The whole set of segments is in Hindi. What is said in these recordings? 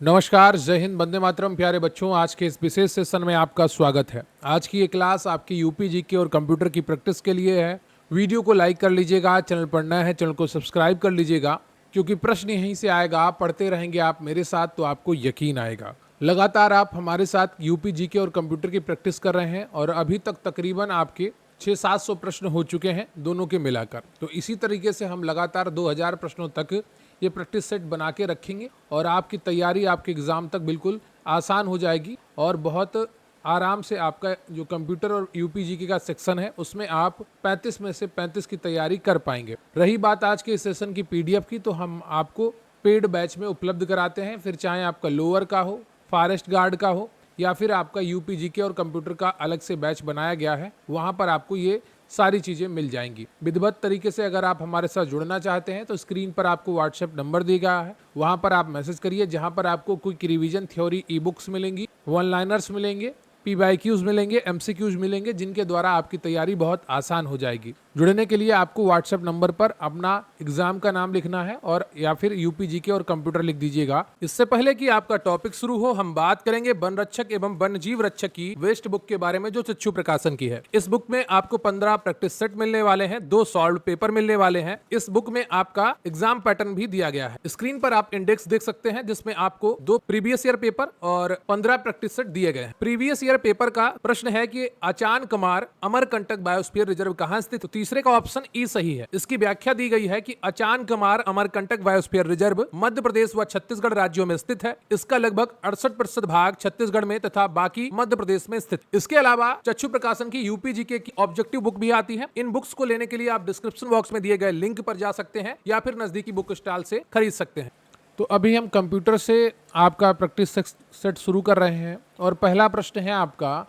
नमस्कार, जय हिंद, वंदे मातरम। प्यारे बच्चों, आज के इस विशेष सेशन में आपका स्वागत है। आज की ये क्लास आपकी यूपी जीके और कंप्यूटर की प्रैक्टिस के लिए है। वीडियो को लाइक कर लीजिएगा, चैनल पर नया है चैनल को सब्सक्राइब कर लीजिएगा, क्योंकि प्रश्न यहीं से आएगा। आप पढ़ते रहेंगे आप मेरे साथ तो आपको यकीन आएगा। लगातार आप हमारे साथ यूपी जीके और कंप्यूटर की प्रैक्टिस कर रहे हैं और अभी तक तकरीबन आपके 600-700 प्रश्न हो चुके हैं दोनों के मिलाकर। तो इसी तरीके से हम लगातार 2000 प्रश्नों तक ये प्रैक्टिस सेट बना के रखेंगे और आपकी तैयारी आपके एग्ज़ाम तक बिल्कुल आसान हो जाएगी और बहुत आराम से आपका जो कंप्यूटर और यूपीजीके का सेक्शन है उसमें आप 35 में से 35 की तैयारी कर पाएंगे। रही बात आज के इस सेशन की पीडीएफ की, तो हम आपको पेड बैच में उपलब्ध कराते हैं, फिर चाहे आपका लोअर का हो, फॉरेस्ट गार्ड का हो या फिर आपका यूपीजीके और कंप्यूटर का अलग से बैच बनाया गया है, वहाँ पर आपको ये सारी चीज़ें मिल जाएंगी। विधिवत तरीके से अगर आप हमारे साथ जुड़ना चाहते हैं तो स्क्रीन पर आपको व्हाट्सएप नंबर दिया गया है, वहाँ पर आप मैसेज करिए, जहाँ पर आपको quick revision theory e books मिलेंगी, वन लाइनर्स मिलेंगे, पीवाईक्यूज मिलेंगे, एमसीक्यूज मिलेंगे, जिनके द्वारा आपकी तैयारी बहुत आसान हो जाएगी। जुड़ने के लिए आपको व्हाट्सएप नंबर पर अपना एग्जाम का नाम लिखना है और या फिर यूपीजीके और कंप्यूटर लिख दीजिएगा। इससे पहले कि आपका टॉपिक शुरू हो, हम बात करेंगे वन रक्षक एवं वन्य जीव रक्षक की वेस्ट बुक के बारे में, जो चक्षु प्रकाशन की है। इस बुक में आपको 15 प्रैक्टिस सेट मिलने वाले हैं, 2 सॉल्व पेपर मिलने वाले हैं। इस बुक में आपका एग्जाम पैटर्न भी दिया गया है। स्क्रीन पर आप इंडेक्स देख सकते हैं, जिसमें आपको 2 प्रीवियस ईयर पेपर और 15 प्रैक्टिस सेट दिए गए हैं। प्रीवियस ईयर पेपर का प्रश्न है कि अचान कमार अमरकंटक बायोस्फीयर रिजर्व कहां स्थित, तो तीसरे का ऑप्शन ई सही है। इसकी व्याख्या दी गई है कि अचान कमार अमरकंटक बायोस्फीयर रिजर्व मध्य प्रदेश व छत्तीसगढ़ राज्यों में स्थित है। इसका लगभग 68% भाग छत्तीसगढ़ में तथा बाकी मध्य प्रदेश में स्थित। इसके अलावा चक्षु प्रकाशन की यूपीजीके की ऑब्जेक्टिव बुक भी आती है। इन बुक्स को लेने के लिए आप डिस्क्रिप्शन बॉक्स में दिए गए लिंक पर जा सकते हैं या फिर नजदीकी बुक स्टॉल से खरीद सकते हैं। तो अभी हम कंप्यूटर से आपका प्रैक्टिस सेट शुरू कर रहे हैं और पहला प्रश्न है आपका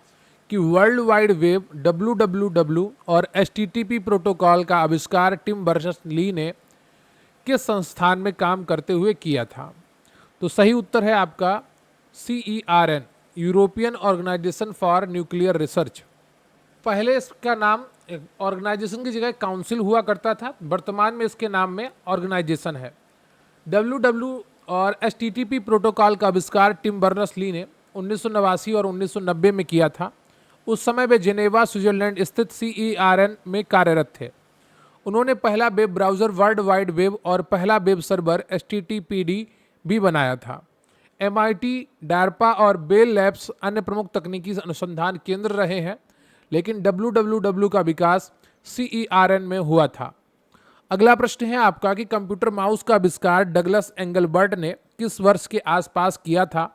कि वर्ल्ड वाइड वेब WWW और HTTP प्रोटोकॉल का आविष्कार टिम बर्नर्स-ली ने किस संस्थान में काम करते हुए किया था। तो सही उत्तर है आपका CERN, European organisation for nuclear research. पहले इसका नाम ऑर्गेनाइजेशन की जगह काउंसिल हुआ करता था, वर्तमान में इसके नाम में ऑर्गेनाइजेशन है। WW और HTTP प्रोटोकॉल का आविष्कार टिम बर्नर्स-ली ने 1989 और 1990 में किया था। उस समय वे जेनेवा स्विट्जरलैंड स्थित CERN में कार्यरत थे। उन्होंने पहला web browser world wide web और पहला वेब सर्वर HTTPD भी बनाया था। MIT, डार्पा और बेल लैब्स अन्य प्रमुख तकनीकी अनुसंधान केंद्र रहे हैं, लेकिन WWW का विकास CERN में हुआ था। अगला प्रश्न है आपका कि कंप्यूटर माउस का आविष्कार डगलस एंगलबर्ट ने किस वर्ष के आसपास किया था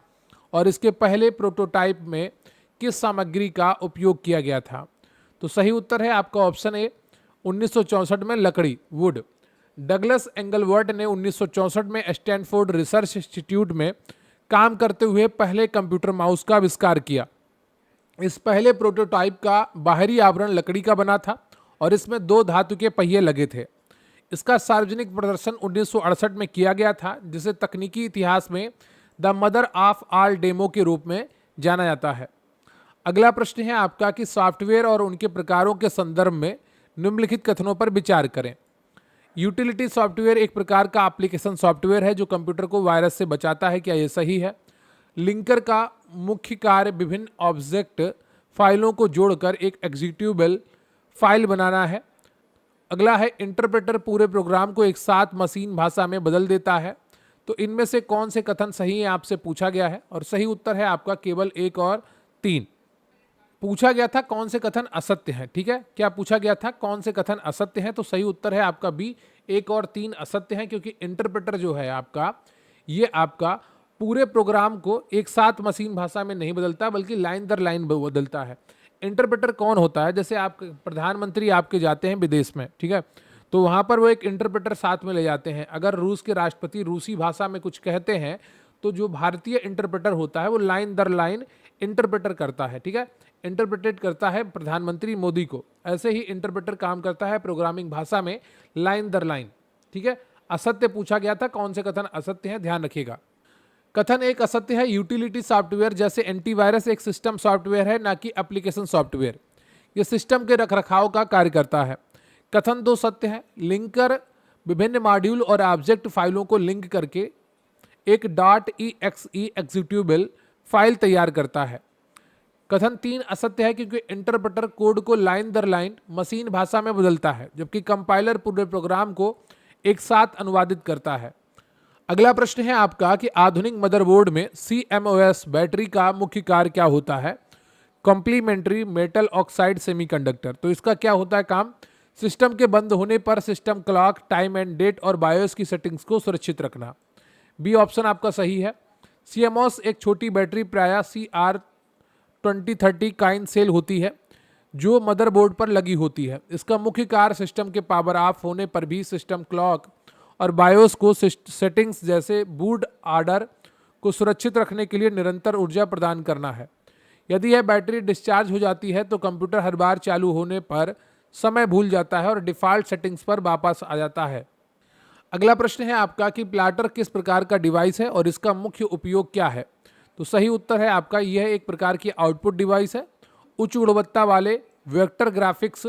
और इसके पहले प्रोटोटाइप में किस सामग्री का उपयोग किया गया था। तो सही उत्तर है आपका ऑप्शन ए, 1964 में लकड़ी, वुड। डगलस एंगलबर्ट ने 1964 में स्टैनफोर्ड रिसर्च इंस्टीट्यूट में काम करते हुए पहले कंप्यूटर माउस का आविष्कार किया। इस पहले प्रोटोटाइप का बाहरी आवरण लकड़ी का बना था और इसमें 2 धातु के पहिए लगे थे। इसका सार्वजनिक प्रदर्शन 1968 में किया गया था, जिसे तकनीकी इतिहास में the mother of all demo के रूप में जाना जाता है। अगला प्रश्न है आपका कि सॉफ्टवेयर और उनके प्रकारों के संदर्भ में निम्नलिखित कथनों पर विचार करें। यूटिलिटी सॉफ्टवेयर एक प्रकार का एप्लीकेशन सॉफ्टवेयर है जो कंप्यूटर को वायरस से बचाता है, क्या यह सही है? लिंकर का मुख्य कार्य विभिन्न ऑब्जेक्ट फाइलों को जोड़कर एक एग्जीक्यूटेबल फाइल बनाना है। अगला है इंटरप्रेटर पूरे प्रोग्राम को एक साथ मशीन भाषा में बदल देता है। तो इनमें से कौन से कथन सही है आपसे पूछा गया है, और सही उत्तर है आपका केवल 1 और 3। पूछा गया था कौन से कथन असत्य हैं, ठीक है, क्या पूछा गया था कौन से कथन असत्य हैं, तो सही उत्तर है आपका बी, 1 और 3 असत्य हैं, क्योंकि इंटरप्रेटर जो है आपका, ये आपका पूरे प्रोग्राम को एक साथ मशीन भाषा में नहीं बदलता बल्कि लाइन दर लाइन बदलता है। इंटरप्रेटर कौन होता है? जैसे आप प्रधानमंत्री आपके जाते हैं विदेश में, ठीक है, तो वहाँ पर वो एक इंटरप्रेटर साथ में ले जाते हैं। अगर रूस के राष्ट्रपति रूसी भाषा में कुछ कहते हैं तो जो भारतीय इंटरप्रेटर होता है वो लाइन दर लाइन इंटरप्रेटर करता है, ठीक है, इंटरप्रेटेड करता है प्रधानमंत्री मोदी को। ऐसे ही इंटरप्रेटर काम करता है प्रोग्रामिंग भाषा में लाइन दर लाइन, ठीक है। असत्य पूछा गया था, कौन से कथन असत्य हैं, ध्यान रखिएगा। कथन 1 असत्य है, यूटिलिटी सॉफ्टवेयर जैसे एंटीवायरस एक सिस्टम सॉफ्टवेयर है, ना कि एप्लीकेशन सॉफ्टवेयर। ये सिस्टम के रखरखाव का कार्य करता है। कथन 2 सत्य है, लिंकर विभिन्न मॉड्यूल और ऑब्जेक्ट फाइलों को लिंक करके एक .exe एग्जीक्यूटेबल फाइल तैयार करता है। कथन 3 असत्य है क्योंकि इंटरप्रेटर कोड को लाइन दर लाइन मशीन भाषा में बदलता है, जबकि कंपाइलर पूरे प्रोग्राम को एक साथ अनुवादित करता है। अगला प्रश्न है आपका कि आधुनिक मदरबोर्ड में CMOS बैटरी का मुख्य कार्य क्या होता है? Complementary metal oxide semiconductor. तो इसका क्या होता है काम? सिस्टम के बंद होने पर system clock, time and date और बायोस की सेटिंग्स को सुरक्षित रखना। बी ऑप्शन आपका सही है। CMOS एक छोटी बैटरी प्रायः CR2030 काइन सेल होती है जो मदरबोर्ड पर लगी होती है। इसका मुख्य कार्य सिस्टम के पावर ऑफ होने पर भी सिस्टम क्लॉक और बायोस को सेटिंग्स जैसे बूट ऑर्डर को सुरक्षित रखने के लिए निरंतर ऊर्जा प्रदान करना है। यदि यह बैटरी डिस्चार्ज हो जाती है तो कंप्यूटर हर बार चालू होने पर समय भूल जाता है और डिफ़ॉल्ट सेटिंग्स पर वापस आ जाता है। अगला प्रश्न है आपका कि प्लाटर किस प्रकार का डिवाइस है और इसका मुख्य उपयोग क्या है? तो सही उत्तर है आपका यह एक प्रकार की आउटपुट डिवाइस है। उच्च गुणवत्ता वाले वेक्टर ग्राफिक्स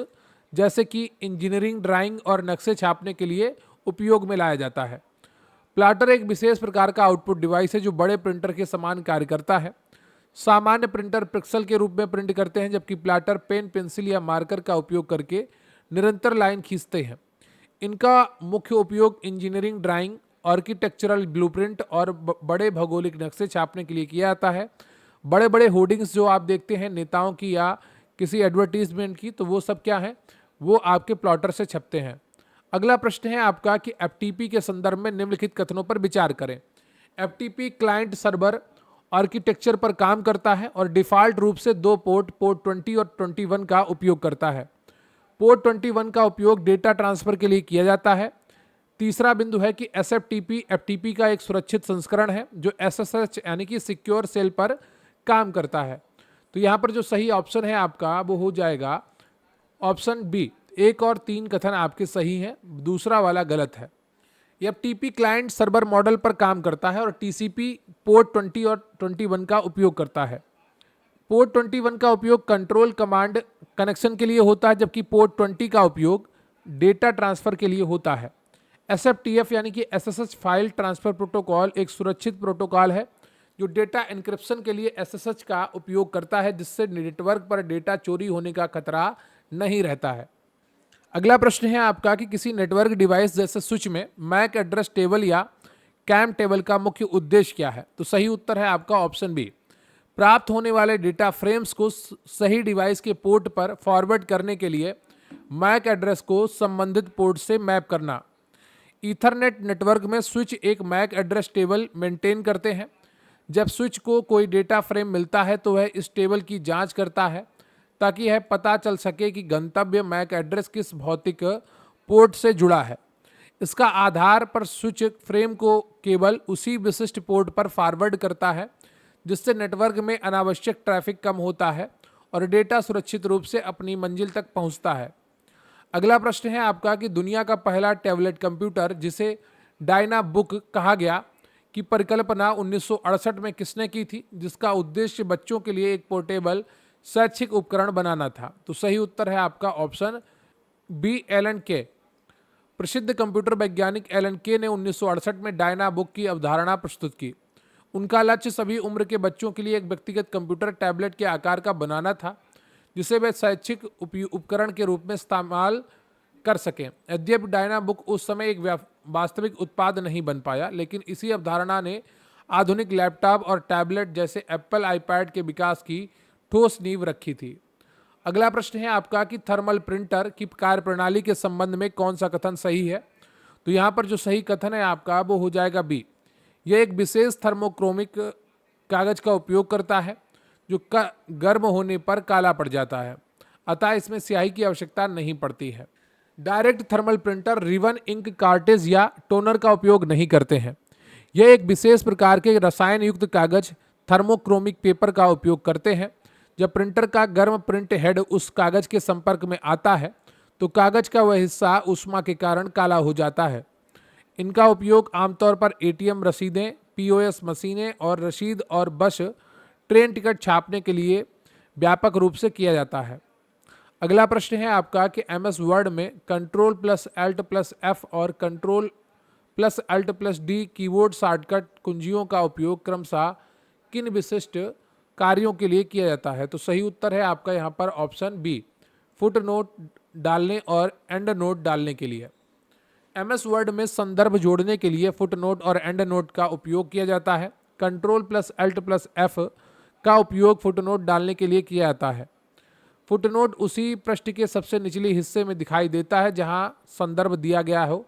जैसे कि इंजीनियरिंग ड्राइंग और नक्शे छापने के लिए उपयोग में लाया जाता है। प्लाटर एक विशेष प्रकार का आउटपुट डिवाइस है जो बड़े प्रिंटर के समान कार्य करता है। सामान्य प्रिंटर पिक्सल के रूप में प्रिंट करते हैं, जबकि प्लाटर पेन, पेंसिल या मार्कर का उपयोग करके निरंतर लाइन खींचते हैं। इनका मुख्य उपयोग इंजीनियरिंग ड्राइंग, आर्किटेक्चरल ब्लूप्रिंट और बड़े भौगोलिक नक्शे छापने के लिए किया जाता है। बड़े बड़े होर्डिंग्स जो आप देखते हैं नेताओं की या किसी एडवर्टीजमेंट की, तो वो सब क्या है? वो आपके प्लॉटर से छपते हैं। अगला प्रश्न है आपका कि FTP के संदर्भ में निम्नलिखित कथनों पर विचार करें। FTP क्लाइंट सर्वर आर्किटेक्चर पर काम करता है और डिफ़ॉल्ट रूप से दो पोर्ट 20 और 21 का उपयोग करता है। पोर्ट 21 का उपयोग डेटा ट्रांसफर के लिए किया जाता है। तीसरा बिंदु है कि SFTP FTP का एक सुरक्षित संस्करण है जो SSH यानी कि सिक्योर सेल पर काम करता है। तो यहाँ पर जो सही ऑप्शन है आपका वो हो जाएगा ऑप्शन बी। 1 और 3 कथन आपके सही हैं, दूसरा वाला गलत है। FTP क्लाइंट सर्वर मॉडल पर काम करता है और TCP पोर्ट 20 और 21 का उपयोग करता है। पोर्ट 21 का उपयोग कंट्रोल कमांड कनेक्शन के लिए होता है, जबकि पोर्ट 20 का उपयोग डेटा ट्रांसफर के लिए होता है। SFTF यानी कि SSH फाइल ट्रांसफर प्रोटोकॉल एक सुरक्षित प्रोटोकॉल है जो डेटा एन्क्रिप्शन के लिए SSH का उपयोग करता है, जिससे नेटवर्क पर डेटा चोरी होने का खतरा नहीं रहता है। अगला प्रश्न है आपका कि किसी नेटवर्क डिवाइस जैसे स्विच में मैक एड्रेस टेबल या कैम टेबल का मुख्य उद्देश्य क्या है? तो सही उत्तर है आपका ऑप्शन बी। प्राप्त होने वाले डेटा फ्रेम्स को सही डिवाइस के पोर्ट पर फॉरवर्ड करने के लिए मैक एड्रेस को संबंधित पोर्ट से मैप करना। ईथरनेट नेटवर्क में स्विच एक मैक एड्रेस टेबल मेंटेन करते हैं। जब स्विच को कोई डेटा फ्रेम मिलता है तो वह इस टेबल की जांच करता है ताकि यह पता चल सके कि गंतव्य मैक एड्रेस किस भौतिक पोर्ट से जुड़ा है। इसका आधार पर स्विच फ्रेम को केवल उसी विशिष्ट पोर्ट पर फॉरवर्ड करता है, जिससे नेटवर्क में अनावश्यक ट्रैफिक कम होता है और डेटा सुरक्षित रूप से अपनी मंजिल तक पहुंचता है। अगला प्रश्न है आपका कि दुनिया का पहला टैबलेट कंप्यूटर जिसे डायनाबुक कहा गया की परिकल्पना 1968 में किसने की थी, जिसका उद्देश्य बच्चों के लिए एक पोर्टेबल शैक्षिक उपकरण बनाना था? तो सही उत्तर है आपका ऑप्शन बी, एलन के। प्रसिद्ध कंप्यूटर वैज्ञानिक एलन के ने 1968 में डायनाबुक की अवधारणा प्रस्तुत की। उनका लक्ष्य सभी उम्र के बच्चों के लिए एक व्यक्तिगत कंप्यूटर टैबलेट के आकार का बनाना था, जिसे वे शैक्षिक उपकरण के रूप में इस्तेमाल कर सकें। यद्यपि डायनाबुक उस समय एक वास्तविक उत्पाद नहीं बन पाया, लेकिन इसी अवधारणा ने आधुनिक लैपटॉप और टैबलेट जैसे एप्पल आईपैड के विकास की ठोस नींव रखी थी। अगला प्रश्न है आपका कि थर्मल प्रिंटर की कार्यप्रणाली के संबंध में कौन सा कथन सही है? तो यहाँ पर जो सही कथन है आपका वो हो जाएगा बी। यह एक विशेष थर्मोक्रोमिक कागज का उपयोग करता है जो गर्म होने पर काला पड़ जाता है, अतः इसमें स्याही की आवश्यकता नहीं पड़ती है। Direct thermal printer ribbon, ink, cartridge या टोनर का उपयोग नहीं करते हैं। यह एक विशेष प्रकार के रसायन युक्त कागज थर्मोक्रोमिक पेपर का उपयोग करते हैं। जब प्रिंटर का गर्म प्रिंट हेड उस कागज के संपर्क में आता है तो कागज का वह हिस्सा ऊष्मा के कारण काला हो जाता है। इनका उपयोग आमतौर पर ATM रसीदें, POS मशीनें और रसीद और बस ट्रेन टिकट छापने के लिए व्यापक रूप से किया जाता है। अगला प्रश्न है आपका कि MS वर्ड में Ctrl+Alt+F और Ctrl+ plus alt plus D keyboard shortcut कुंजियों का उपयोग क्रमशः किन विशिष्ट कार्यों के लिए किया जाता है? तो सही उत्तर है आपका यहाँ पर ऑप्शन बी, फुट नोट डालने और एंड नोट डालने के लिए। एमएस वर्ड में संदर्भ जोड़ने के लिए फुट नोट और एंड नोट का उपयोग किया जाता है। Control plus alt plus F का उपयोग फुट नोट डालने के लिए किया जाता है। फुट नोट उसी पृष्ठ के सबसे निचले हिस्से में दिखाई देता है जहां संदर्भ दिया गया हो।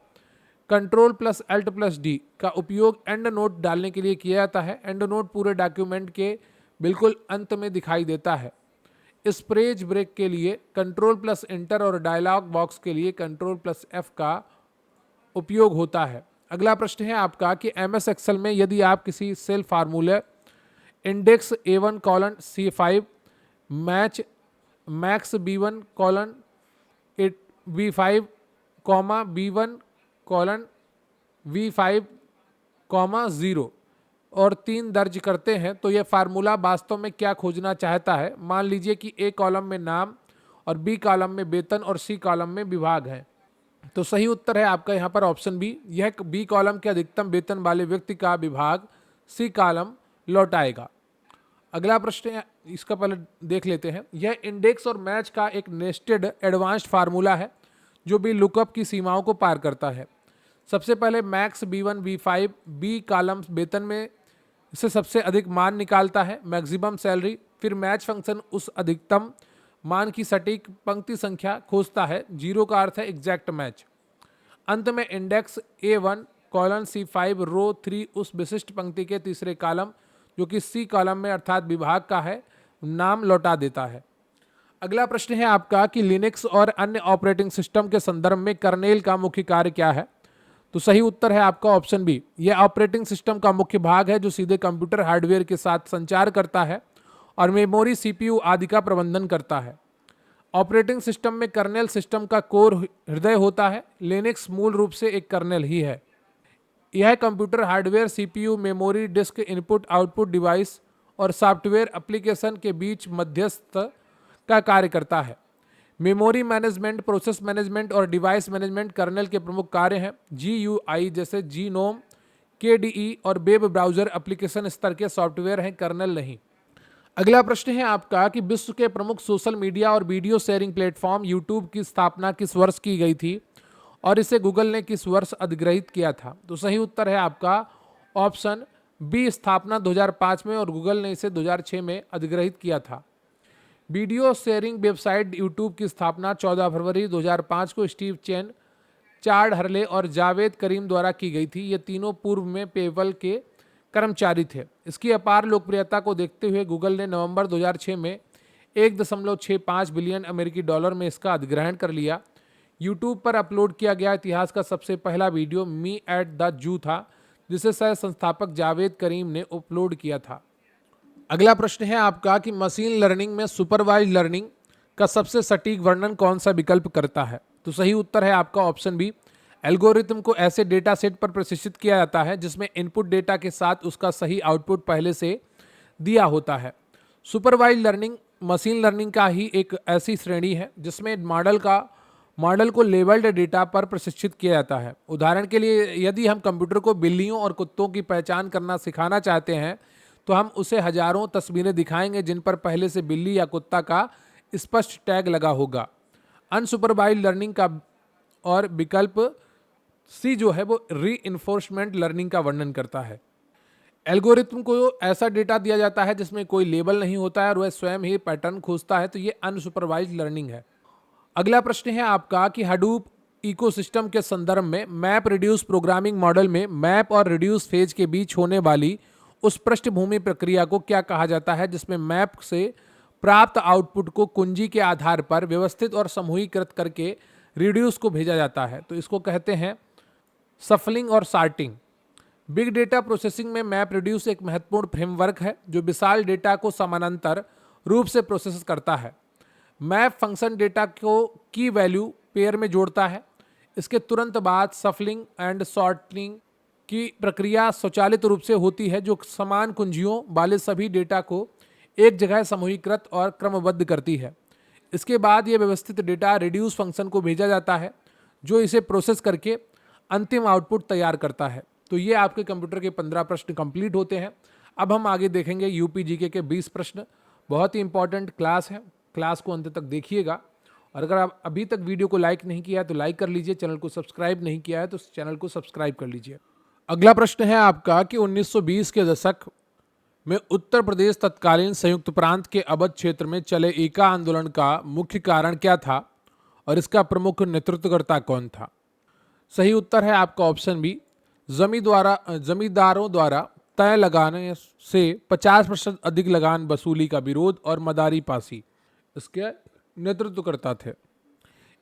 Control plus alt plus D का उपयोग एंड नोट डालने के लिए किया जाता है। एंड नोट पूरे डॉक्यूमेंट के बिल्कुल अंत में दिखाई देता है। स्पेस ब्रेक के लिए कंट्रोल प्लस इंटर और डायलॉग बॉक्स के लिए कंट्रोल प्लस एफ का उपयोग होता है। अगला प्रश्न है आपका कि एमएस एक्सेल में यदि आप किसी सेल फार्मूले index A1 colon C5 match max B1 colon B5 comma B1 colon V5 comma 0 और 3 दर्ज करते हैं तो यह फार्मूला वास्तव में क्या खोजना चाहता है? मान लीजिए कि A कॉलम में नाम और B कॉलम में वेतन और C कॉलम में विभाग है। तो सही उत्तर है आपका यहाँ पर ऑप्शन बी, यह बी कॉलम के अधिकतम वेतन वाले व्यक्ति का विभाग सी कॉलम लौटाएगा। अगला प्रश्न है, इसका पहले देख लेते हैं। यह इंडेक्स और मैच का एक नेस्टेड एडवांस्ड फार्मूला है जो भी लुकअप की सीमाओं को पार करता है। सबसे पहले max B1 B5 B column वेतन में से सबसे अधिक मान निकालता है, मैक्सिमम सैलरी। फिर मैच फंक्शन उस अधिकतम मान की सटीक पंक्ति संख्या खोजता है, 0 का अर्थ है एग्जैक्ट मैच। अंत में इंडेक्स A1 कॉलन C5 रो 3 उस विशिष्ट पंक्ति के तीसरे कॉलम जो कि C कॉलम में अर्थात विभाग का है नाम लौटा देता है। अगला प्रश्न है आपका कि लिनक्स और अन्य ऑपरेटिंग सिस्टम के संदर्भ में कर्नेल का मुख्य कार्य क्या है? तो सही उत्तर है आपका ऑप्शन बी, यह ऑपरेटिंग सिस्टम का मुख्य भाग है जो सीधे कंप्यूटर हार्डवेयर के साथ संचार करता है और मेमोरी CPU आदि का प्रबंधन करता है। ऑपरेटिंग सिस्टम में कर्नेल सिस्टम का कोर हृदय होता है। लिनक्स मूल रूप से एक कर्नेल ही है। यह computer hardware CPU memory disk input output device और सॉफ्टवेयर एप्लीकेशन के बीच मध्यस्थ का कार्य करता है। मेमोरी मैनेजमेंट, प्रोसेस मैनेजमेंट और डिवाइस मैनेजमेंट कर्नेल के प्रमुख कार्य हैं। GUI जैसे जीनोम, KDE और वेब ब्राउजर एप्लीकेशन स्तर के सॉफ्टवेयर हैं, कर्नेल नहीं। अगला प्रश्न है आपका कि विश्व के प्रमुख सोशल मीडिया और वीडियो शेयरिंग प्लेटफॉर्म यूट्यूब की स्थापना किस वर्ष की गई थी और इसे गूगल ने किस वर्ष अधिग्रहित किया था? तो सही उत्तर है आपका ऑप्शन बी, स्थापना 2005 में और गूगल ने इसे 2006 में अधिग्रहित किया था। वीडियो शेयरिंग वेबसाइट यूट्यूब की स्थापना 14 फरवरी 2005 को स्टीव चेन, चार्ड हर्ले और जावेद करीम द्वारा की गई थी। ये तीनों पूर्व में पेपल के कर्मचारी थे। इसकी अपार लोकप्रियता को देखते हुए गूगल ने नवंबर 2006 में 1.65 बिलियन अमेरिकी डॉलर में इसका अधिग्रहण कर लिया। यूट्यूब पर अपलोड किया गया इतिहास का सबसे पहला video me at the zoo था जिसे सह संस्थापक जावेद करीम ने अपलोड किया था। अगला प्रश्न है आपका कि मशीन लर्निंग में सुपरवाइज्ड लर्निंग का सबसे सटीक वर्णन कौन सा विकल्प करता है? तो सही उत्तर है आपका ऑप्शन बी, एल्गोरिथम को ऐसे डेटा सेट पर प्रशिक्षित किया जाता है जिसमें इनपुट डेटा के साथ उसका सही आउटपुट पहले से दिया होता है। सुपरवाइज्ड लर्निंग मशीन लर्निंग का ही एक ऐसी श्रेणी है जिसमें मॉडल को लेबल्ड डेटा पर प्रशिक्षित किया जाता है। उदाहरण के लिए यदि हम कंप्यूटर को बिल्लियों और कुत्तों की पहचान करना सिखाना चाहते हैं तो हम उसे हजारों तस्वीरें दिखाएंगे जिन पर पहले से बिल्ली या कुत्ता का स्पष्ट टैग लगा होगा। अनसुपरवाइज्ड लर्निंग का और विकल्प सी जो है वो रीइंफोर्समेंट लर्निंग का वर्णन करता है। एल्गोरिथम को ऐसा डेटा दिया जाता है जिसमें कोई लेबल नहीं होता है और वह स्वयं ही पैटर्न खोजता है, तो ये अनसुपरवाइज्ड लर्निंग है। अगला प्रश्न है आपका कि हडूप इकोसिस्टम के संदर्भ में मैप रिड्यूस प्रोग्रामिंग मॉडल में मैप और रिड्यूस फेज के बीच होने वाली उस पृष्ठभूमि प्रक्रिया को क्या कहा जाता है जिसमें मैप से प्राप्त आउटपुट को कुंजी के आधार पर व्यवस्थित और समूहीकृत करके रिड्यूस को भेजा जाता है? तो इसको कहते हैं सफलिंग और सार्टिंग। बिग डेटा प्रोसेसिंग में मैप रिड्यूस एक महत्वपूर्ण फ्रेमवर्क है जो विशाल डेटा को समानांतर रूप से प्रोसेस करता है। मैप फंक्शन डेटा को की वैल्यू पेयर में जोड़ता है। इसके तुरंत बाद सफलिंग एंड सॉर्टिंग की प्रक्रिया स्वचालित रूप से होती है जो समान कुंजियों वाले सभी डेटा को एक जगह समूहीकृत और क्रमबद्ध करती है। इसके बाद यह व्यवस्थित डेटा रिड्यूस फंक्शन को भेजा जाता है जो इसे प्रोसेस करके अंतिम आउटपुट तैयार करता है। तो ये आपके कंप्यूटर के 15 प्रश्न कंप्लीट होते हैं। अब हम आगे देखेंगे यूपी जीके के 20 प्रश्न। बहुत ही इंपॉर्टेंट क्लास है, क्लास को अंत तक देखिएगा। और अगर आप अभी तक वीडियो को लाइक नहीं किया है तो लाइक कर लीजिए, चैनल को सब्सक्राइब नहीं किया है तो चैनल को सब्सक्राइब कर लीजिए। अगला प्रश्न है आपका कि 1920 के दशक में उत्तर प्रदेश तत्कालीन संयुक्त प्रांत के अवध क्षेत्र में चले एका आंदोलन का मुख्य कारण क्या था और इसका प्रमुख नेतृत्वकर्ता कौन था? सही उत्तर है आपका ऑप्शन बी, जमींदारों द्वारा तय लगाने से 50% अधिक लगान वसूली का विरोध और मदारी पासी इसके नेतृत्वकर्ता थे।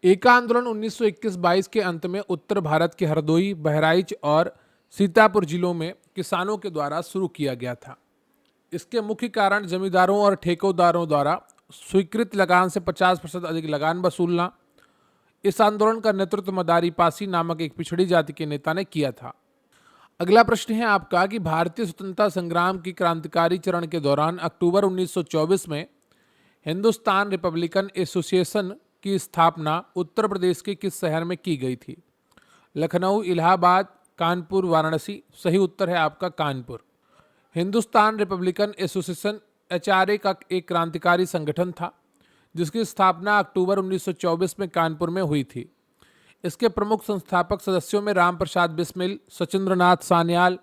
एका आंदोलन 1921-22 के अंत में उत्तर भारत के हरदोई, बहराइच और सीतापुर जिलों में किसानों के द्वारा शुरू किया गया था। इसके मुख्य कारण जमींदारों और ठेकेदारों द्वारा स्वीकृत लगान से 50% अधिक लगान वसूलना। इस आंदोलन का नेतृत्व मदारी पासी नामक एक पिछड़ी जाति के नेता ने किया था। अगला प्रश्न है आपका कि भारतीय स्वतंत्रता संग्राम की क्रांतिकारी चरण के दौरान अक्टूबर 1924 में हिंदुस्तान रिपब्लिकन एसोसिएशन की स्थापना उत्तर प्रदेश के किस शहर में की गई थी? लखनऊ, इलाहाबाद, कानपुर, वाराणसी। सही उत्तर है आपका Kanpur. Hindustan Republican association HRA का एक क्रांतिकारी संगठन था जिसकी स्थापना अक्टूबर 1924 में कानपुर में हुई थी। इसके प्रमुख संस्थापक सदस्यों में राम प्रसाद बिस्मिल, सचिंद्रनाथ सान्याल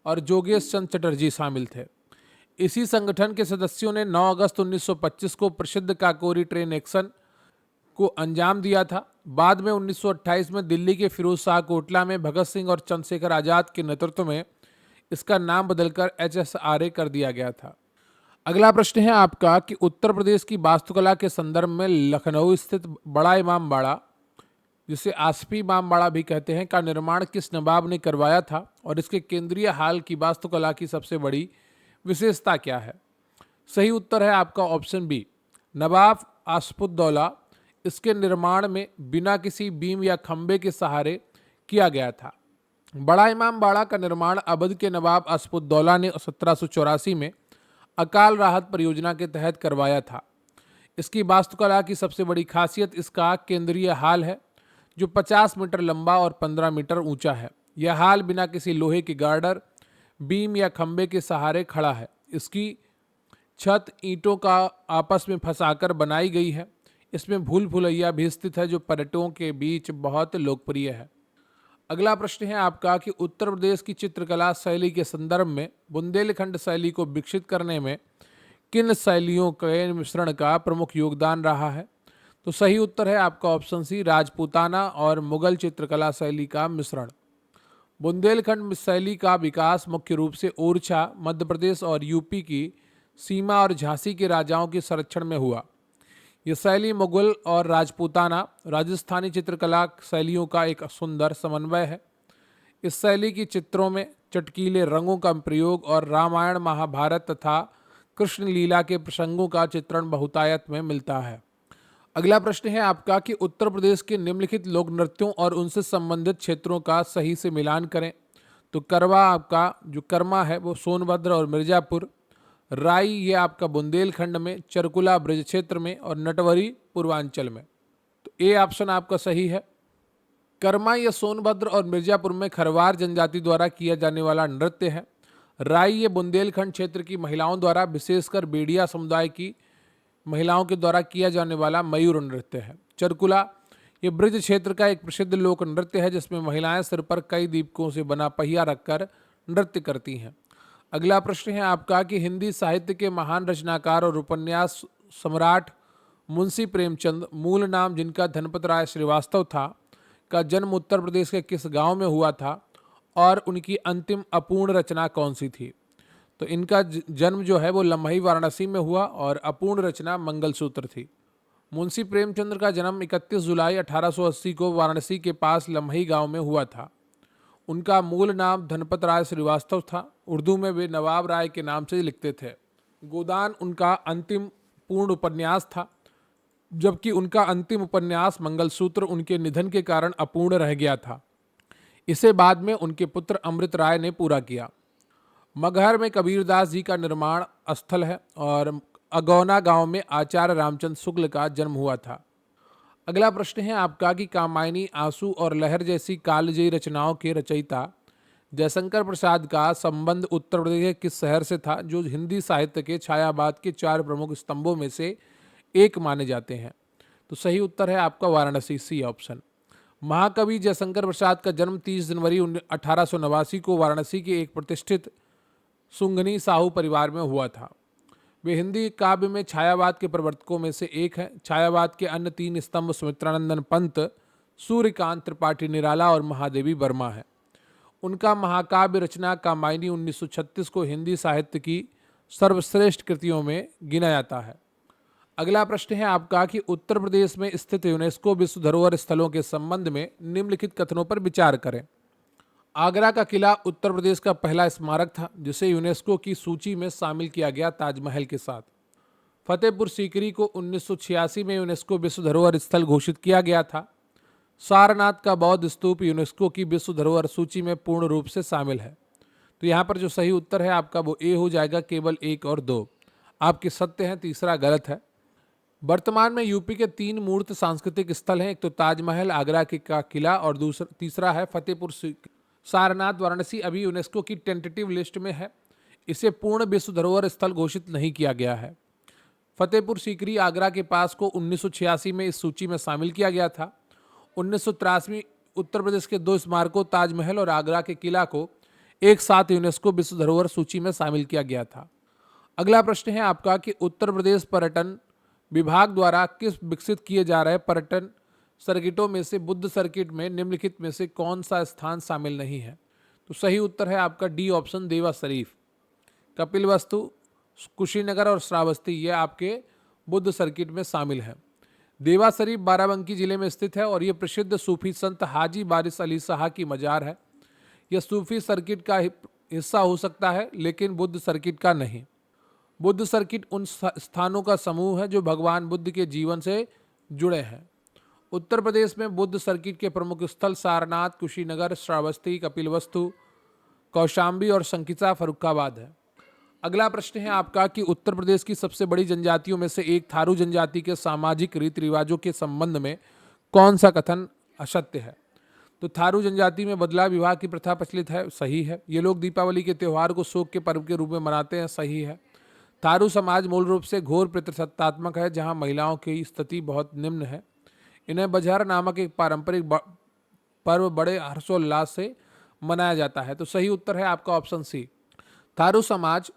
और जोगेश चंद चटर्जी शामिल थे। इसी संगठन के सदस्यों ने 9 अगस्त 1925 को प्रसिद्ध काकोरी ट्रेन एक्शन को अंजाम दिया था। बाद में 1928 में दिल्ली के फिरोज शाह कोटला में भगत सिंह और चंद्रशेखर आजाद के नेतृत्व में इसका नाम बदलकर एचएसआरए कर दिया गया था। अगला प्रश्न है आपका कि उत्तर प्रदेश की वास्तुकला के संदर्भ में लखनऊ स्थित बड़ा इमाम बाड़ा, जिसे आसफी इमाम बाड़ा भी कहते हैं, का निर्माण किस नवाब ने करवाया था और इसके केंद्रीय हाल की वास्तुकला की सबसे बड़ी विशेषता क्या है? सही उत्तर है आपका ऑप्शन बी, नवाब आसफुद्दौला। इसके निर्माण में बिना किसी बीम या खंबे के सहारे किया गया था। बड़ा इमाम बाड़ा का निर्माण अवध के नवाब आसफुद्दौला ने 1784 में अकाल राहत परियोजना के तहत करवाया था। इसकी वास्तुकला की सबसे बड़ी खासियत इसका केंद्रीय हाल है जो 50 मीटर लंबा और 15 मीटर ऊंचा है। यह हाल बिना किसी लोहे के गार्डर, बीम या खंबे के सहारे खड़ा है। इसकी छत ईंटों का आपस में फंसाकर बनाई गई है। इसमें भूल भुलैया भी स्थित है जो पर्यटकों के बीच बहुत लोकप्रिय है। अगला प्रश्न है आपका कि उत्तर प्रदेश की चित्रकला शैली के संदर्भ में बुंदेलखंड शैली को विकसित करने में किन शैलियों के मिश्रण का प्रमुख योगदान रहा है? तो सही उत्तर है आपका ऑप्शन सी, राजपूताना और मुगल चित्रकला शैली का मिश्रण। बुंदेलखंड शैली का विकास मुख्य रूप से ओरछा, मध्य प्रदेश और यूपी की सीमा और झांसी के राजाओं के संरक्षण में हुआ। यह शैली मुगल और राजपूताना राजस्थानी चित्रकला शैलियों का एक सुंदर समन्वय है। इस शैली की चित्रों में चटकीले रंगों का प्रयोग और रामायण, महाभारत तथा कृष्ण लीला के प्रसंगों का चित्रण बहुतायत में मिलता है। अगला प्रश्न है आपका कि उत्तर प्रदेश के निम्नलिखित लोक नृत्यों और उनसे संबंधित क्षेत्रों का सही से मिलान करें। तो करवा आपका जो कर्मा है वो सोनभद्र और मिर्जापुर, राई ये आपका बुंदेलखंड में, चरकुला ब्रज क्षेत्र में और नटवरी पूर्वांचल में। तो ए ऑप्शन आपका सही है। कर्मा ये सोनभद्र और मिर्जापुर में खरवार जनजाति द्वारा किया जाने वाला नृत्य है। राई ये बुंदेलखंड क्षेत्र की महिलाओं द्वारा, विशेषकर बेड़िया समुदाय की महिलाओं के द्वारा किया जाने वाला मयूर नृत्य है। चरकुला ये ब्रज क्षेत्र का एक प्रसिद्ध लोक नृत्य है जिसमें महिलाएं सिर पर कई दीपकों से बना पहिया रखकर नृत्य करती हैं। अगला प्रश्न है आपका कि हिंदी साहित्य के महान रचनाकार और उपन्यास सम्राट मुंशी प्रेमचंद, मूल नाम जिनका धनपत राय श्रीवास्तव था, का जन्म उत्तर प्रदेश के किस गांव में हुआ था और उनकी अंतिम अपूर्ण रचना कौन सी थी? तो इनका जन्म जो है वो लम्हई वाराणसी में हुआ और अपूर्ण रचना मंगलसूत्र थी। मुंशी प्रेमचंद्र का जन्म 31 जुलाई 1880 को वाराणसी के पास लम्हई गांव में हुआ था। उनका मूल नाम धनपत राय श्रीवास्तव था। उर्दू में वे नवाब राय के नाम से लिखते थे। गोदान उनका अंतिम पूर्ण उपन्यास था, जबकि उनका अंतिम उपन्यास मंगलसूत्र उनके निधन के कारण अपूर्ण रह गया था। इसे बाद में उनके पुत्र अमृत राय ने पूरा किया। मगहर में कबीरदास जी का निर्माण स्थल है और अगौना गांव में आचार्य रामचंद्र शुक्ल का जन्म हुआ था। अगला प्रश्न है आपका कि कामायनी, आंसू और लहर जैसी कालजयी रचनाओं के रचयिता जयशंकर प्रसाद का संबंध उत्तर प्रदेश के किस शहर से था, जो हिंदी साहित्य के छायावाद के 4 प्रमुख स्तंभों में से एक माने जाते हैं? तो सही उत्तर है आपका वाराणसी, सी ऑप्शन। महाकवि जयशंकर प्रसाद का जन्म 30 जनवरी 1889 को वाराणसी के एक प्रतिष्ठित सुंगनी साहू परिवार में हुआ था। वे हिंदी काव्य में छायावाद के प्रवर्तकों में से एक हैं। छायावाद के अन्य 3 स्तंभ सुमित्रानंदन पंत, सूर्यकांत त्रिपाठी निराला और महादेवी वर्मा है। उनका महाकाव्य रचना कामायनी 1936 को हिंदी साहित्य की सर्वश्रेष्ठ कृतियों में गिना जाता है। अगला प्रश्न है आपका कि उत्तर प्रदेश में स्थित यूनेस्को विश्व धरोहर स्थलों के संबंध में निम्नलिखित कथनों पर विचार करें। आगरा का किला उत्तर प्रदेश का पहला स्मारक था जिसे यूनेस्को की सूची में शामिल किया गया ताजमहल के साथ। फतेहपुर सीकरी को 1986 में यूनेस्को विश्व धरोहर स्थल घोषित किया गया था। सारनाथ का बौद्ध स्तूप यूनेस्को की विश्व धरोहर सूची में पूर्ण रूप से शामिल है। तो यहाँ पर जो सही उत्तर है आपका वो ए हो जाएगा, केवल 1 और 2 आपके सत्य हैं, तीसरा गलत है। वर्तमान में यूपी के 3 मूर्त सांस्कृतिक स्थल हैं, एक तो ताजमहल, आगरा का किला और तीसरा है फतेहपुर सीकरी। सारनाथ वाराणसी अभी यूनेस्को की टेंटेटिव लिस्ट में है, इसे पूर्ण विश्व धरोहर स्थल घोषित नहीं किया गया है। फतेहपुर सीकरी आगरा के पास को 1986 में इस सूची में शामिल किया गया था। 1983 में उत्तर प्रदेश के 2 स्मारकों ताजमहल और आगरा के किला को एक साथ यूनेस्को विश्व धरोहर सूची में शामिल किया गया था। अगला प्रश्न है आपका कि उत्तर प्रदेश पर्यटन विभाग द्वारा किस विकसित किए जा रहे पर्यटन सर्किटों में से बुद्ध सर्किट में निम्नलिखित में से कौन सा स्थान शामिल नहीं है? तो सही उत्तर है आपका डी ऑप्शन, देवा शरीफ। कपिलवस्तु, कुशीनगर और श्रावस्ती ये आपके बुद्ध सर्किट में शामिल है। देवा शरीफ बाराबंकी जिले में स्थित है और ये प्रसिद्ध सूफी संत हाजी बारिश अली शाह की मजार है। यह सूफी सर्किट का हिस्सा हो सकता है लेकिन बुद्ध सर्किट का नहीं। बुद्ध सर्किट उन स्थानों का समूह है जो भगवान बुद्ध के जीवन से जुड़े हैं। उत्तर प्रदेश में बुद्ध सर्किट के प्रमुख स्थल सारनाथ, कुशीनगर, श्रावस्ती, कपिलवस्तु, कौशाम्बी और शंकिसा फर्रुखाबाद है। अगला प्रश्न है आपका कि उत्तर प्रदेश की सबसे बड़ी जनजातियों में से एक थारू जनजाति के सामाजिक रीति रिवाजों के संबंध में कौन सा कथन असत्य है? तो थारू जनजाति में बदला विवाह की प्रथा प्रचलित है, सही है। ये लोग दीपावली के त्यौहार को शोक के पर्व के रूप में मनाते हैं, सही है। थारू समाज मूल रूप से घोर पितृसत्तात्मक है जहाँ महिलाओं की स्थिति बहुत निम्न है। इन्हें बजहर नामक एक पारंपरिक पर्व बड़े हर्षोल्लास से मनाया जाता है। तो सही उत्तर है आपका ऑप्शन सी। थारू समाज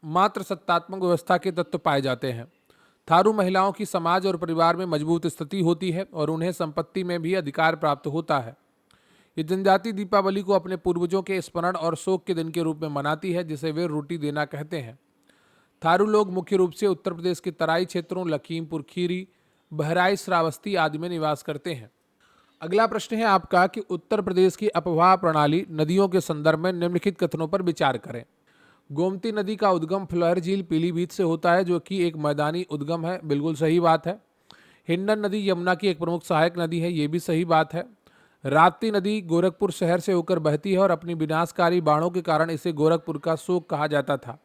मात्र सत्तात्मक व्यवस्था के तत्व पाए जाते हैं। थारू महिलाओं की समाज और परिवार में मजबूत स्थिति होती है और उन्हें संपत्ति में भी अधिकार प्राप्त होता है। ये जनजाति दीपावली को अपने पूर्वजों के स्मरण और शोक के दिन के रूप में मनाती है जिसे वे रोटी देना कहते हैं। थारू लोग मुख्य रूप से उत्तर प्रदेश के तराई क्षेत्रों लखीमपुर खीरी, बहराइच, श्रावस्ती आदि में निवास करते हैं। अगला प्रश्न है आपका कि उत्तर प्रदेश की अपवाह प्रणाली नदियों के संदर्भ में निम्नलिखित कथनों पर विचार करें। गोमती नदी का उद्गम फुलहर झील पीलीभीत से होता है जो कि एक मैदानी उद्गम है, बिल्कुल सही बात है। हिंडन नदी यमुना की एक प्रमुख सहायक नदी है, ये भी सही बात है। राप्ती नदी गोरखपुर शहर से होकर बहती है और अपनी विनाशकारी बाढ़ों के कारण इसे गोरखपुर का शोक कहा जाता था,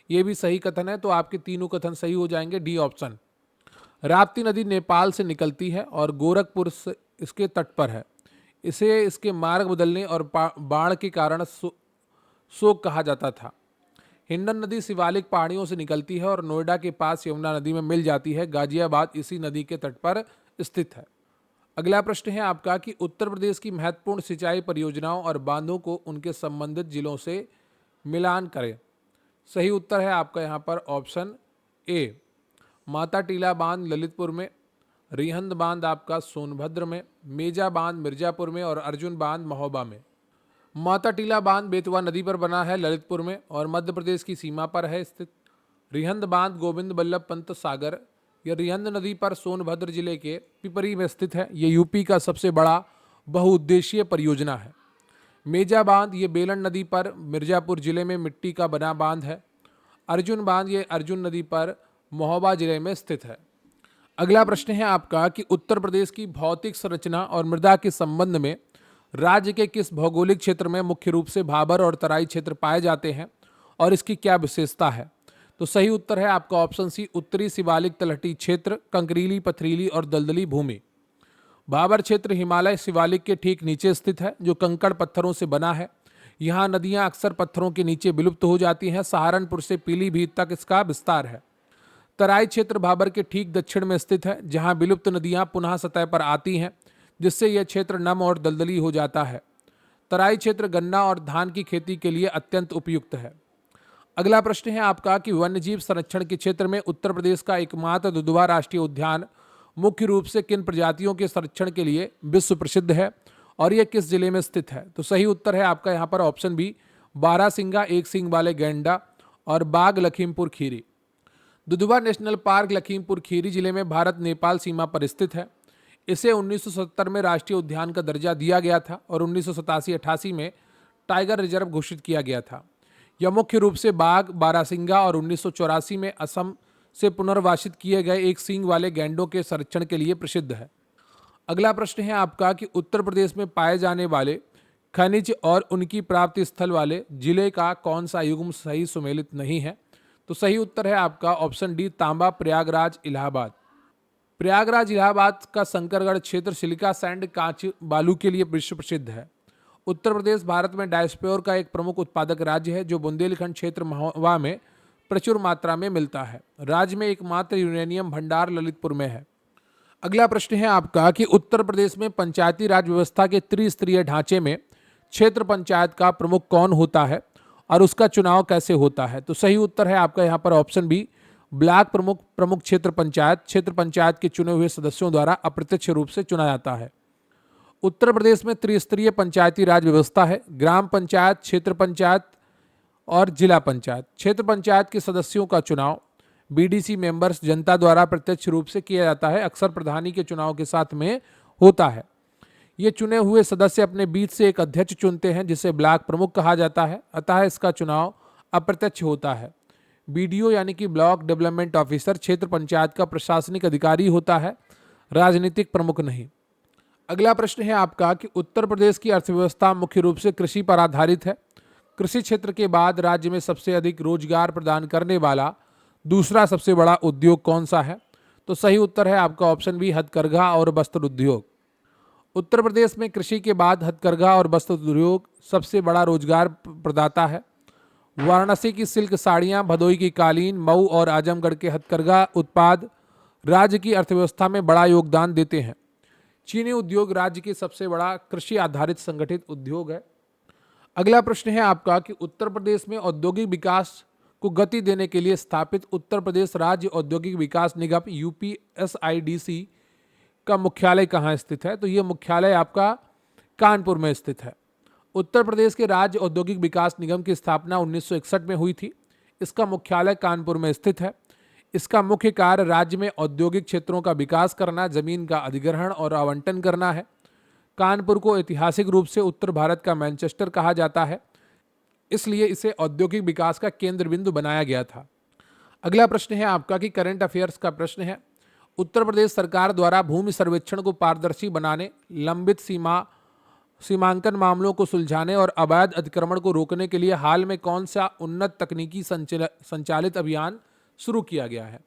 ये भी सही कथन है। तो आपके तीनों कथन सही हो जाएंगे, डी ऑप्शन। राप्ती नदी नेपाल से निकलती है और गोरखपुर से इसके तट पर है। इसे इसके मार्ग बदलने और बाढ़ के कारण शोक कहा जाता था। हिंडन नदी शिवालिक पहाड़ियों से निकलती है और नोएडा के पास यमुना नदी में मिल जाती है। गाजियाबाद इसी नदी के तट पर स्थित है। अगला प्रश्न है आपका कि उत्तर प्रदेश की महत्वपूर्ण सिंचाई परियोजनाओं और बांधों को उनके संबंधित जिलों से मिलान करें। सही उत्तर है आपका यहाँ पर ऑप्शन ए। माता टीला बांध ललितपुर में, रिहंद बांध आपका सोनभद्र में, मेजा बांध मिर्जापुर में और अर्जुन बांध महोबा में। माता टीला बांध बेतवा नदी पर बना है ललितपुर में और मध्य प्रदेश की सीमा पर है स्थित। रिहंद बांध गोविंद बल्लभ पंत सागर, यह रिहंद नदी पर सोनभद्र जिले के पिपरी में स्थित है। ये यूपी का सबसे बड़ा बहुउद्देशीय परियोजना है। मेजा बांध ये बेलन नदी पर मिर्जापुर जिले में मिट्टी का बना बांध है। अर्जुन बांध ये अर्जुन नदी पर महोबा जिले में स्थित है। अगला प्रश्न है आपका कि उत्तर प्रदेश की भौतिक संरचना और मृदा के संबंध में राज्य के किस भौगोलिक क्षेत्र में मुख्य रूप से भाबर और तराई क्षेत्र पाए जाते हैं और इसकी क्या विशेषता है? तो सही उत्तर है आपका ऑप्शन सी, उत्तरी शिवालिक तलहटी क्षेत्र, कंकरीली, पथरीली और दलदली भूमि। भाबर क्षेत्र हिमालय शिवालिक के ठीक नीचे स्थित है, जो कंकड़ पत्थरों से बना है। यहाँ नदियाँ अक्सर पत्थरों के नीचे विलुप्त हो जाती हैं। सहारनपुर से पीलीभीत तक इसका विस्तार है। तराई क्षेत्र भाबर के ठीक दक्षिण में स्थित है, जहाँ विलुप्त नदियाँ पुनः सतह पर आती हैं, जिससे यह क्षेत्र नम और दलदली हो जाता है। तराई क्षेत्र गन्ना और धान की खेती के लिए अत्यंत उपयुक्त है। अगला प्रश्न है आपका कि वन्यजीव संरक्षण के क्षेत्र में उत्तर प्रदेश का एकमात्र दुधवा राष्ट्रीय उद्यान मुख्य रूप से किन प्रजातियों के संरक्षण के लिए विश्व प्रसिद्ध है और यह किस जिले में स्थित है? तो सही उत्तर है आपका यहाँ पर ऑप्शन बी, बारहसिंगा, एक सींग वाले गैंडा और बाघ लखीमपुर खीरी। दुधवा नेशनल पार्क लखीमपुर खीरी जिले में भारत नेपाल सीमा पर स्थित है। इसे 1970 में राष्ट्रीय उद्यान का दर्जा दिया गया था और 1987-88 में टाइगर रिजर्व घोषित किया गया था। यह मुख्य रूप से बाघ, बारहसिंगा और 1984 में असम से पुनर्वासित किए गए एक सींग वाले गैंडों के संरक्षण के लिए प्रसिद्ध है। अगला प्रश्न है आपका कि उत्तर प्रदेश में पाए जाने वाले खनिज और उनकी प्राप्ति स्थल वाले जिले का कौन सा युग्म सही सुमेलित नहीं है? तो सही उत्तर है आपका ऑप्शन डी, तांबा, प्रयागराज, इलाहाबाद। प्रयागराज इलाहाबाद का शंकरगढ़ क्षेत्र सिलिका सैंड, कांच, बालू के लिए विश्व प्रसिद्ध है। उत्तर प्रदेश भारत में डायस्पोर का एक प्रमुख उत्पादक राज्य है, जो बुंदेलखंड क्षेत्र महोबा में प्रचुर मात्रा में मिलता है। राज्य में एकमात्र यूरेनियम भंडार ललितपुर में है। अगला प्रश्न है आपका कि उत्तर प्रदेश में पंचायती राज व्यवस्था के त्रिस्तरीय ढांचे में क्षेत्र पंचायत का प्रमुख कौन होता है और उसका चुनाव कैसे होता है? तो सही उत्तर है आपका यहाँ पर ऑप्शन बी, ब्लॉक प्रमुख, प्रमुख क्षेत्र पंचायत के चुने हुए सदस्यों द्वारा अप्रत्यक्ष रूप से चुना जाता है। उत्तर प्रदेश में त्रिस्तरीय पंचायती राज व्यवस्था है। ग्राम पंचायत, क्षेत्र पंचायत और जिला पंचायत। क्षेत्र पंचायत के सदस्यों का चुनाव बीडीसी मेंबर्स जनता द्वारा प्रत्यक्ष रूप से किया जाता है, अक्सर प्रधानी के चुनाव के साथ में होता है। ये चुने हुए सदस्य अपने बीच से एक अध्यक्ष चुनते हैं, जिसे ब्लॉक प्रमुख कहा जाता है, अतः इसका चुनाव अप्रत्यक्ष होता है। बीडीओ यानी कि ब्लॉक डेवलपमेंट ऑफिसर क्षेत्र पंचायत का प्रशासनिक अधिकारी होता है, राजनीतिक प्रमुख नहीं। अगला प्रश्न है आपका कि उत्तर प्रदेश की अर्थव्यवस्था मुख्य रूप से कृषि पर आधारित है। कृषि क्षेत्र के बाद राज्य में सबसे अधिक रोजगार प्रदान करने वाला दूसरा सबसे बड़ा उद्योग कौन सा है? तो सही उत्तर है आपका ऑप्शन बी, हथकरघा और वस्त्र उद्योग। उत्तर प्रदेश में कृषि के बाद हथकरघा और वस्त्र उद्योग सबसे बड़ा रोजगार प्रदाता है। वाराणसी की सिल्क साड़ियाँ, भदोई की कालीन, मऊ और आजमगढ़ के हथकरघा उत्पाद राज्य की अर्थव्यवस्था में बड़ा योगदान देते हैं। चीनी उद्योग राज्य की सबसे बड़ा कृषि आधारित संगठित उद्योग है। अगला प्रश्न है आपका कि उत्तर प्रदेश में औद्योगिक विकास को गति देने के लिए स्थापित उत्तर प्रदेश राज्य औद्योगिक विकास निगम यूपीएसआईडीसी का मुख्यालय कहाँ स्थित है? तो ये मुख्यालय आपका कानपुर में स्थित है। उत्तर प्रदेश के राज्य औद्योगिक विकास निगम की स्थापना 1961 में हुई थी। इसका मुख्यालय कानपुर में स्थित है। इसका मुख्य कार्य राज्य में औद्योगिक क्षेत्रों का विकास करना, जमीन का अधिग्रहण और आवंटन करना है। कानपुर को ऐतिहासिक रूप से उत्तर भारत का मैनचेस्टर कहा जाता है, इसलिए इसे औद्योगिक विकास का केंद्र बिंदु बनाया गया था। अगला प्रश्न है आपका कि करंट अफेयर्स का प्रश्न है, उत्तर प्रदेश सरकार द्वारा भूमि सर्वेक्षण को पारदर्शी बनाने, लंबित सीमांकन मामलों को सुलझाने और अवैध अतिक्रमण को रोकने के लिए हाल में कौन सा उन्नत तकनीकी संचालित अभियान शुरू किया गया है?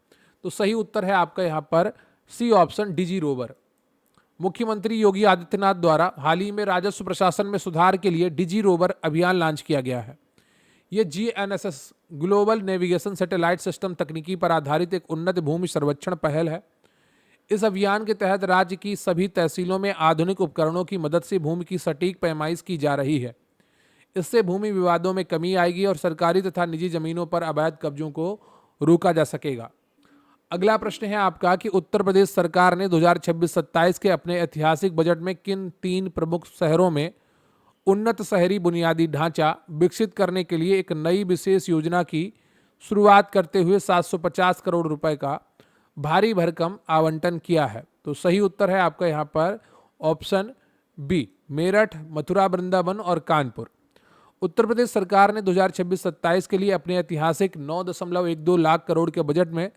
तो सही उत्तर है आपका यहाँ पर सी ऑप्शन, डिजी रोवर। मुख्यमंत्री योगी आदित्यनाथ द्वारा हाल ही में राजस्व प्रशासन में सुधार के लिए डिजी रोवर अभियान लॉन्च किया गया है। ये GNSS global navigation satellite system तकनीकी पर आधारित एक उन्नत भूमि सर्वेक्षण पहल है। इस अभियान के तहत राज्य की सभी तहसीलों में आधुनिक उपकरणों की मदद से भूमि की सटीक पैमाइश की जा रही है। इससे भूमि विवादों में कमी आएगी और सरकारी तथा निजी जमीनों पर अवैध कब्जों को रोका जा सकेगा। अगला प्रश्न है आपका कि उत्तर प्रदेश सरकार ने 2026-27 के अपने ऐतिहासिक बजट में किन 3 प्रमुख शहरों में उन्नत शहरी बुनियादी ढांचा विकसित करने के लिए एक नई विशेष योजना की शुरुआत करते हुए 750 करोड़ रुपए का भारी भरकम आवंटन किया है? तो सही उत्तर है आपका यहाँ पर ऑप्शन बी, मेरठ, मथुरा वृंदावन और कानपुर। उत्तर प्रदेश सरकार ने 2026-27 के लिए अपने ऐतिहासिक 9.12 लाख करोड़ के बजट में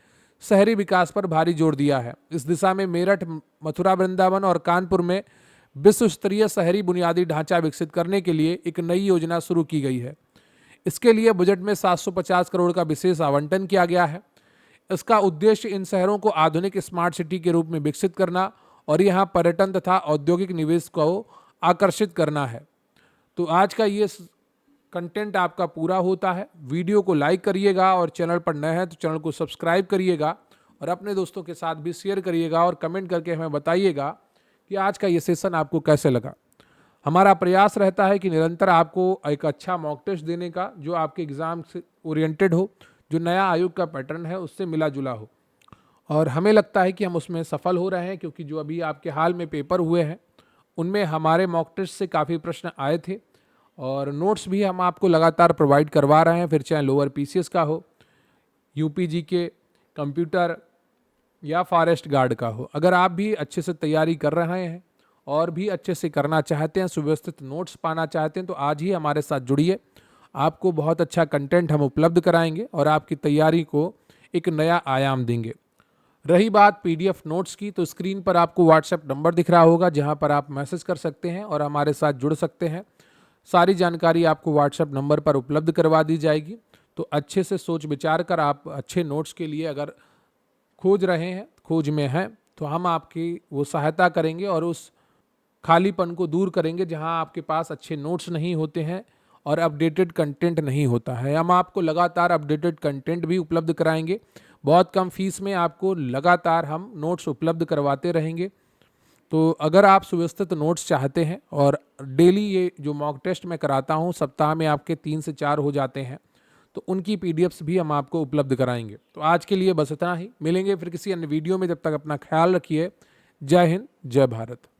शहरी विकास पर भारी जोर दिया है। इस दिशा में मेरठ, मथुरा वृंदावन और कानपुर में विश्व स्तरीय शहरी बुनियादी ढांचा विकसित करने के लिए एक नई योजना शुरू की गई है। इसके लिए बजट में 750 करोड़ का विशेष आवंटन किया गया है। इसका उद्देश्य इन शहरों को आधुनिक स्मार्ट सिटी के रूप में विकसित करना और यहाँ पर्यटन तथा औद्योगिक निवेश को आकर्षित करना है। तो आज का ये कंटेंट आपका पूरा होता है। वीडियो को लाइक करिएगा और चैनल पर नए हैं तो चैनल को सब्सक्राइब करिएगा और अपने दोस्तों के साथ भी शेयर करिएगा और कमेंट करके हमें बताइएगा कि आज का ये सेशन आपको कैसे लगा। हमारा प्रयास रहता है कि निरंतर आपको एक अच्छा मॉक टेस्ट देने का जो आपके एग्ज़ाम से ओरिएंटेड हो, जो नया आयोग का पैटर्न है उससे मिला जुला हो, और हमें लगता है कि हम उसमें सफल हो रहे हैं, क्योंकि जो अभी आपके हाल में पेपर हुए हैं उनमें हमारे मॉक टेस्ट से काफ़ी प्रश्न आए थे और नोट्स भी हम आपको लगातार प्रोवाइड करवा रहे हैं, फिर चाहे लोअर पीसीएस का हो, यूपीजी के कंप्यूटर या फॉरेस्ट गार्ड का हो। अगर आप भी अच्छे से तैयारी कर रहे हैं और भी अच्छे से करना चाहते हैं, सुव्यवस्थित नोट्स पाना चाहते हैं, तो आज ही हमारे साथ जुड़िए। आपको बहुत अच्छा कंटेंट हम उपलब्ध कराएंगे और आपकी तैयारी को एक नया आयाम देंगे। रही बात पीडीएफ नोट्स की, तो स्क्रीन पर आपको व्हाट्सएप नंबर दिख रहा होगा जहां पर आप मैसेज कर सकते हैं और हमारे साथ जुड़ सकते हैं। सारी जानकारी आपको व्हाट्सएप नंबर पर उपलब्ध करवा दी जाएगी। तो अच्छे से सोच विचार कर आप अच्छे नोट्स के लिए अगर खोज रहे हैं, खोज में हैं, तो हम आपकी वो सहायता करेंगे और उस खालीपन को दूर करेंगे जहां आपके पास अच्छे नोट्स नहीं होते हैं और अपडेटेड कंटेंट नहीं होता है। हम आपको लगातार अपडेटेड कंटेंट भी उपलब्ध कराएंगे। बहुत कम फीस में आपको लगातार हम नोट्स उपलब्ध करवाते रहेंगे। तो अगर आप सुव्यवस्थित नोट्स चाहते हैं और डेली ये जो मॉक टेस्ट मैं कराता हूँ सप्ताह में आपके 3 से 4 हो जाते हैं, तो उनकी पीडीएफ्स भी हम आपको उपलब्ध कराएंगे। तो आज के लिए बस इतना ही, मिलेंगे फिर किसी अन्य वीडियो में। जब तक अपना ख्याल रखिए। जय हिंद, जय भारत।